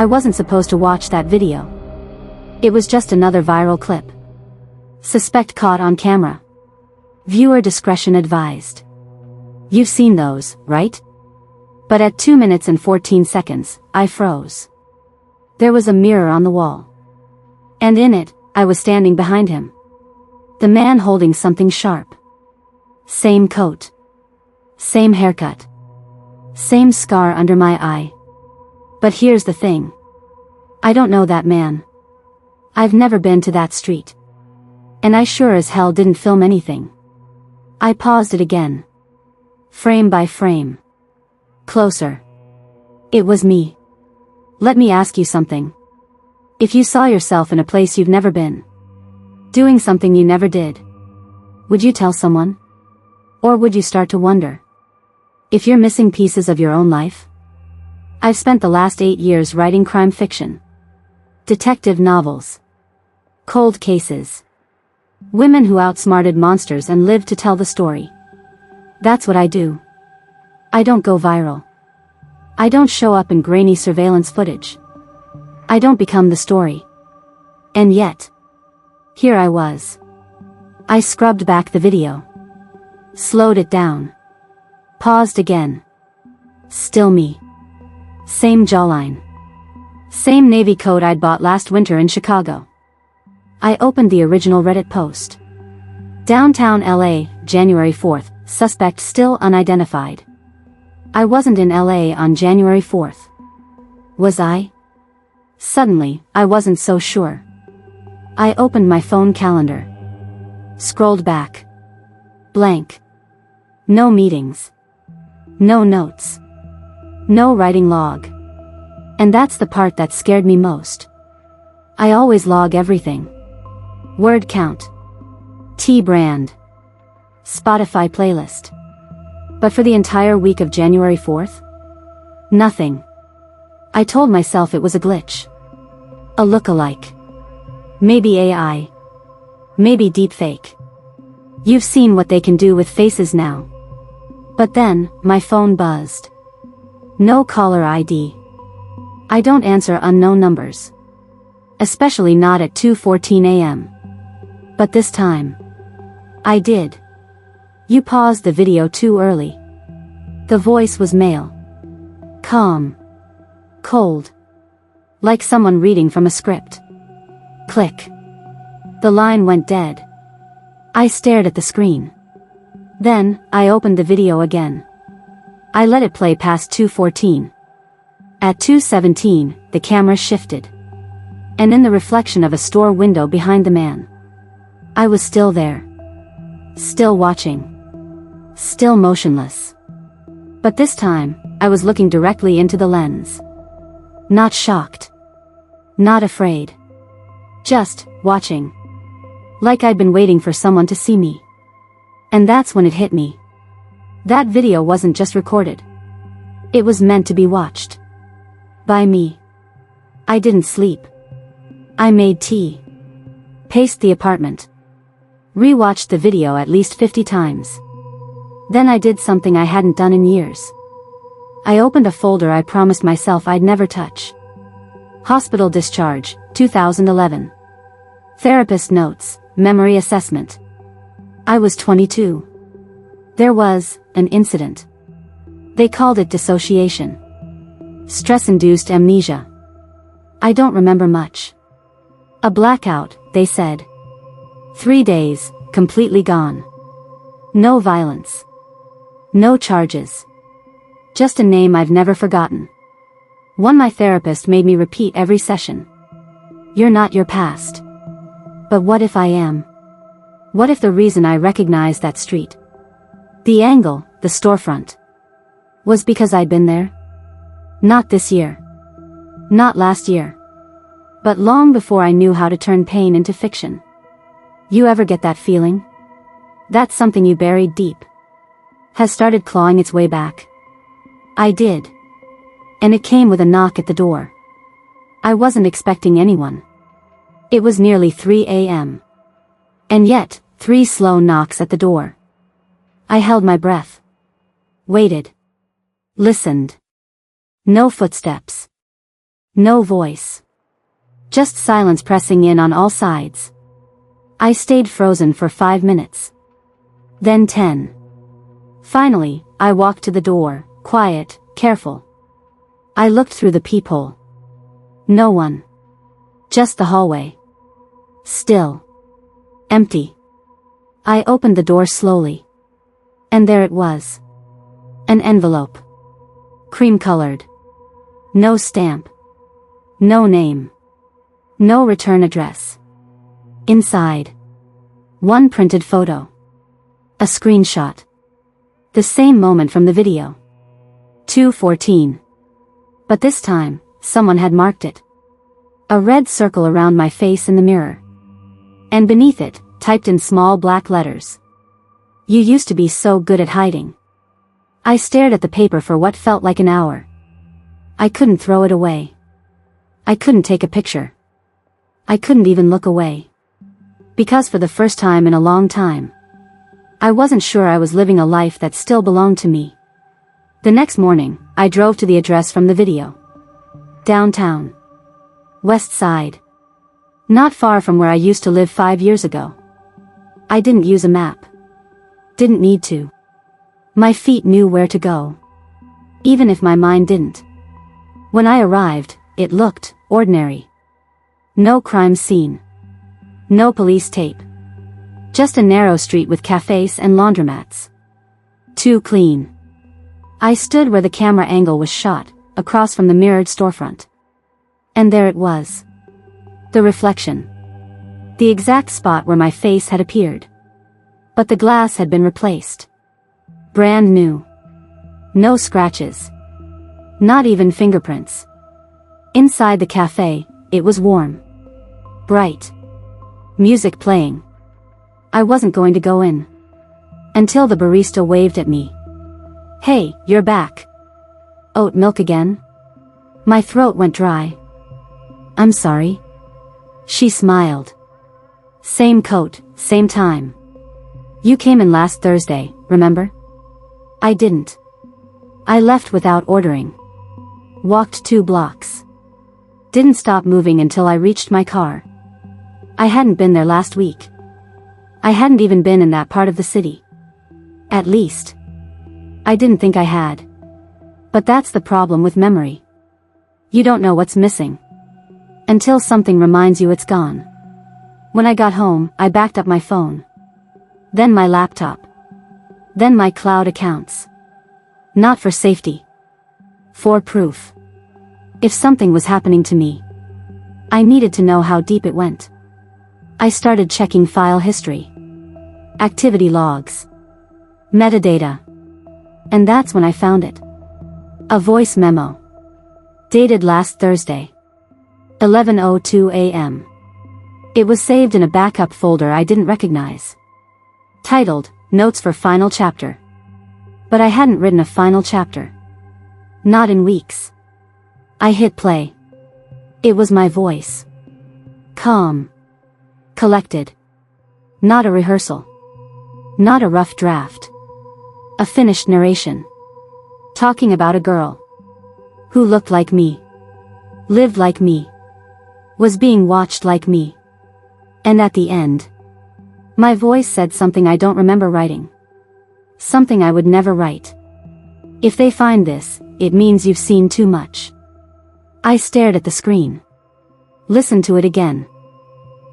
I wasn't supposed to watch that video. It was just another viral clip. Suspect caught on camera. Viewer discretion advised. You've seen those, right? But at 2 minutes and 14 seconds, I froze. There was a mirror on the wall. And in it, I was standing behind him. The man holding something sharp. Same coat. Same haircut. Same scar under my eye. But here's the thing. I don't know that man. I've never been to that street. And I sure as hell didn't film anything. I paused it again. Frame by frame. Closer. It was me. Let me ask you something. If you saw yourself in a place you've never been, doing something you never did, would you tell someone? Or would you start to wonder if you're missing pieces of your own life? I've spent the last 8 years writing crime fiction, detective novels, cold cases, women who outsmarted monsters and lived to tell the story. That's what I do. I don't go viral. I don't show up in grainy surveillance footage. I don't become the story. And yet, here I was. I scrubbed back the video. Slowed it down. Paused again. Still me. Same jawline. Same navy coat I'd bought last winter in Chicago. I opened the original Reddit post. Downtown LA, January 4th, suspect still unidentified. I wasn't in LA on January 4th. Was I? Suddenly, I wasn't so sure. I opened my phone calendar. Scrolled back. Blank. No meetings. No notes. No writing log. And that's the part that scared me most. I always log everything. Word count. T-brand. Spotify playlist. But for the entire week of January 4th? Nothing. I told myself it was a glitch. A look-alike. Maybe AI. Maybe deepfake. You've seen what they can do with faces now. But then, my phone buzzed. No caller ID. I don't answer unknown numbers. Especially not at 2:14 a.m. But this time, I did. You paused the video too early. The voice was male. Calm. Cold. Like someone reading from a script. Click. The line went dead. I stared at the screen. Then, I opened the video again. I let it play past 2:14. At 2:17, the camera shifted. And in the reflection of a store window behind the man, I was still there. Still watching. Still motionless. But this time, I was looking directly into the lens. Not shocked. Not afraid. Just, watching. Like I'd been waiting for someone to see me. And that's when it hit me. That video wasn't just recorded. It was meant to be watched. By me. I didn't sleep. I made tea. Paced the apartment. Rewatched the video at least 50 times. Then I did something I hadn't done in years. I opened a folder I promised myself I'd never touch. Hospital discharge, 2011. Therapist notes, memory assessment. I was 22. There was an incident. They called it dissociation. Stress-induced amnesia. I don't remember much. A blackout, they said. 3 days, completely gone. No violence. No charges. Just a name I've never forgotten. One my therapist made me repeat every session. You're not your past. But what if I am? What if the reason I recognized that street, the angle, the storefront, was because I'd been there? Not this year. Not last year. But long before I knew how to turn pain into fiction. You ever get that feeling? That something you buried deep has started clawing its way back. I did. And it came with a knock at the door. I wasn't expecting anyone. It was nearly 3 a.m. And yet, 3 slow knocks at the door. I held my breath. Waited. Listened. No footsteps. No voice. Just silence pressing in on all sides. I stayed frozen for 5 minutes. Then 10. Finally, I walked to the door, quiet, careful. I looked through the peephole. No one. Just the hallway. Still. Empty. I opened the door slowly. And there it was. An envelope. Cream-colored. No stamp. No name. No return address. Inside. One printed photo. A screenshot. The same moment from the video. 2:14. But this time, someone had marked it. A red circle around my face in the mirror. And beneath it, typed in small black letters. You used to be so good at hiding. I stared at the paper for what felt like an hour. I couldn't throw it away. I couldn't take a picture. I couldn't even look away. Because for the first time in a long time, I wasn't sure I was living a life that still belonged to me. The next morning, I drove to the address from the video. Downtown. West Side. Not far from where I used to live 5 years ago. I didn't use a map. Didn't need to. My feet knew where to go. Even if my mind didn't. When I arrived, it looked ordinary. No crime scene. No police tape. Just a narrow street with cafes and laundromats. Too clean. I stood where the camera angle was shot, across from the mirrored storefront. And there it was. The reflection. The exact spot where my face had appeared. But the glass had been replaced. Brand new. No scratches. Not even fingerprints. Inside the cafe, it was warm. Bright. Music playing. I wasn't going to go in. Until the barista waved at me. Hey, you're back. Oat milk again? My throat went dry. I'm sorry. She smiled. Same coat, same time. You came in last Thursday, remember? I didn't. I left without ordering. Walked 2 blocks. Didn't stop moving until I reached my car. I hadn't been there last week. I hadn't even been in that part of the city. At least. I didn't think I had. But that's the problem with memory. You don't know what's missing. Until something reminds you it's gone. When I got home, I backed up my phone. Then my laptop. Then my cloud accounts. Not for safety. For proof. If something was happening to me, I needed to know how deep it went. I started checking file history. Activity logs. Metadata. And that's when I found it. A voice memo. Dated last Thursday. 11:02 a.m. It was saved in a backup folder I didn't recognize. Titled, Notes for Final Chapter. But I hadn't written a final chapter. Not in weeks. I hit play. It was my voice. Calm. Collected. Not a rehearsal. Not a rough draft. A finished narration. Talking about a girl. Who looked like me. Lived like me. Was being watched like me. And at the end, my voice said something I don't remember writing. Something I would never write. If they find this, it means you've seen too much. I stared at the screen. Listened to it again.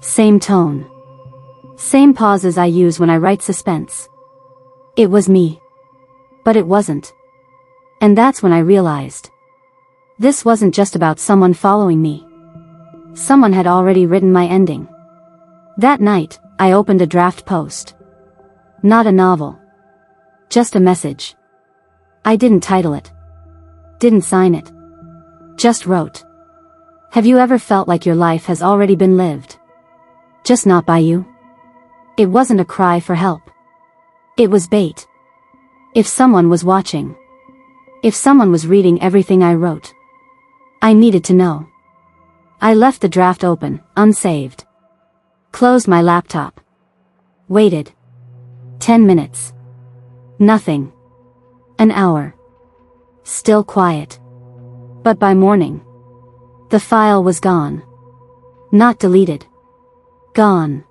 Same tone. Same pauses I use when I write suspense. It was me. But it wasn't. And that's when I realized. This wasn't just about someone following me. Someone had already written my ending. That night, I opened a draft post. Not a novel. Just a message. I didn't title it. Didn't sign it. Just wrote. Have you ever felt like your life has already been lived? Just not by you? It wasn't a cry for help. It was bait. If someone was watching. If someone was reading everything I wrote. I needed to know. I left the draft open, unsaved. Closed my laptop. Waited. 10 minutes. Nothing. An hour. Still quiet. But by morning, The file was gone. Not deleted. Gone.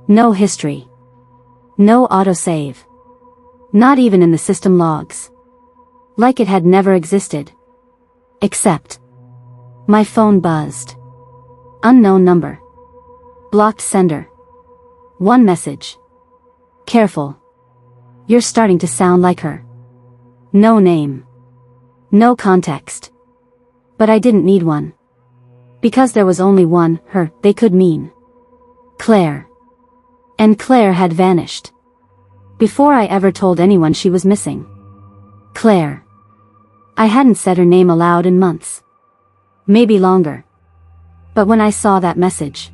No history. No autosave. Not even in the system logs. Like it had never existed. Except. My phone buzzed. Unknown number. Blocked sender. One message. Careful. You're starting to sound like her. No name. No context. But I didn't need one. Because there was only one her they could mean. Claire. And Claire had vanished. Before I ever told anyone she was missing. Claire. I hadn't said her name aloud in months. Maybe longer. But when I saw that message,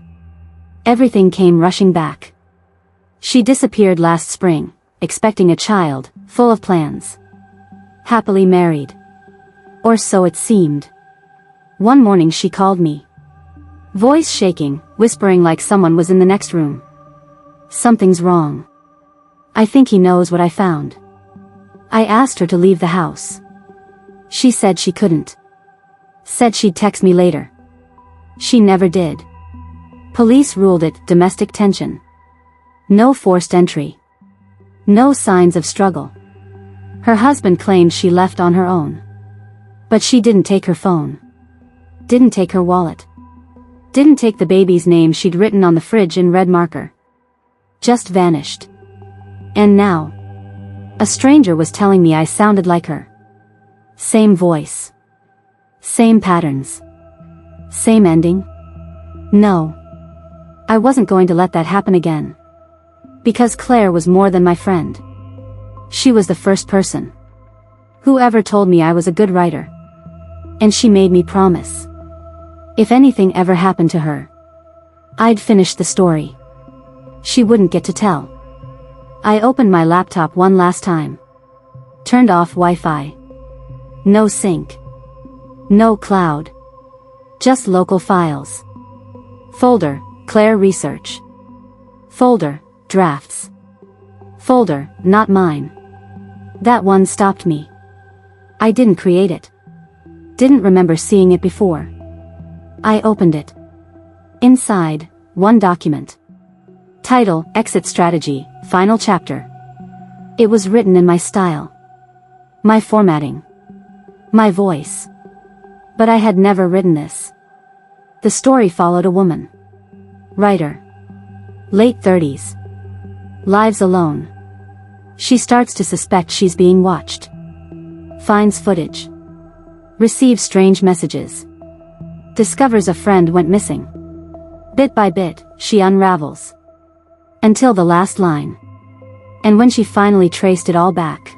everything came rushing back. She disappeared last spring, expecting a child, full of plans. Happily married. Or so it seemed. One morning she called me. Voice shaking, whispering like someone was in the next room. Something's wrong. I think he knows what I found. I asked her to leave the house. She said she couldn't. Said she'd text me later. She never did. Police ruled it domestic tension. No forced entry. No signs of struggle. Her husband claimed she left on her own. But she didn't take her phone. Didn't take her wallet. Didn't take the baby's name she'd written on the fridge in red marker. Just vanished. And now, a stranger was telling me I sounded like her. Same voice. Same patterns. Same ending. No. I wasn't going to let that happen again. Because Claire was more than my friend. She was the first person who ever told me I was a good writer. And she made me promise. If anything ever happened to her, I'd finish the story. She wouldn't get to tell. I opened my laptop one last time. Turned off Wi-Fi. No sync. No cloud. Just local files. Folder, Claire Research. Folder, Drafts. Folder, not mine. That one stopped me. I didn't create it. Didn't remember seeing it before. I opened it. Inside, one document. Title, Exit Strategy, Final Chapter. It was written in my style. My formatting. My voice. But I had never written this. The story followed a woman. Writer. Late 30s. Lives alone. She starts to suspect she's being watched. Finds footage. Receives strange messages. Discovers a friend went missing. Bit by bit, she unravels. Until the last line. And when she finally traced it all back,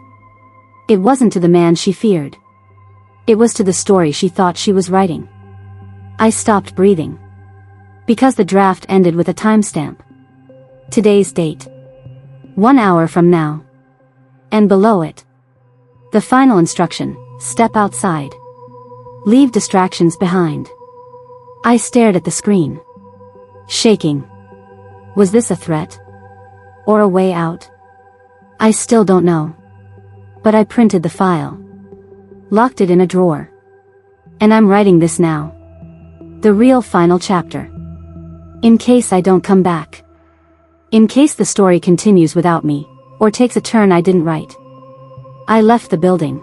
it wasn't to the man she feared. It was to the story she thought she was writing. I stopped breathing. Because the draft ended with a timestamp. Today's date. 1 hour from now. And below it, the final instruction, step outside. Leave distractions behind. I stared at the screen. Shaking. Was this a threat? Or a way out? I still don't know. But I printed the file. Locked it in a drawer. And I'm writing this now. The real final chapter. In case I don't come back. In case the story continues without me, or takes a turn I didn't write. I left the building.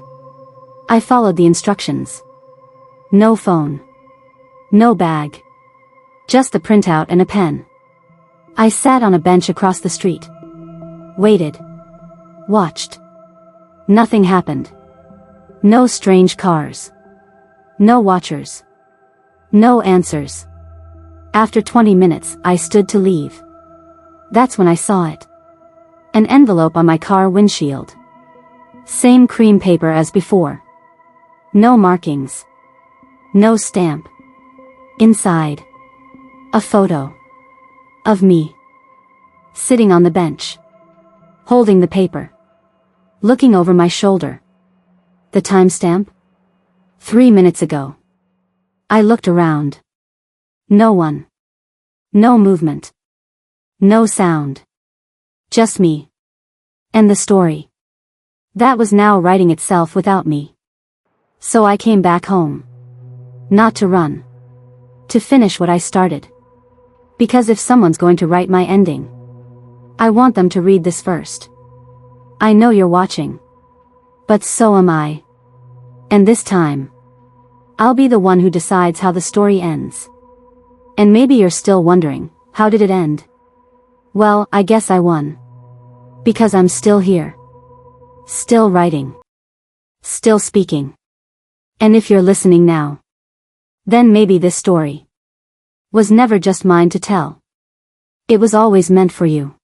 I followed the instructions. No phone. No bag. Just the printout and a pen. I sat on a bench across the street. Waited. Watched. Nothing happened. No strange cars. No watchers. No answers. After 20 minutes, I stood to leave. That's when I saw it. An envelope on my car windshield. Same cream paper as before. No markings. No stamp. Inside. A photo. Of me. Sitting on the bench. Holding the paper. Looking over my shoulder. The timestamp? 3 minutes ago. I looked around. No one. No movement. No sound. Just me. And the story. That was now writing itself without me. So I came back home. Not to run. To finish what I started. Because if someone's going to write my ending, I want them to read this first. I know you're watching. But so am I. And this time, I'll be the one who decides how the story ends. And maybe you're still wondering, how did it end? Well, I guess I won. Because I'm still here. Still writing. Still speaking. And if you're listening now, then maybe this story was never just mine to tell. It was always meant for you.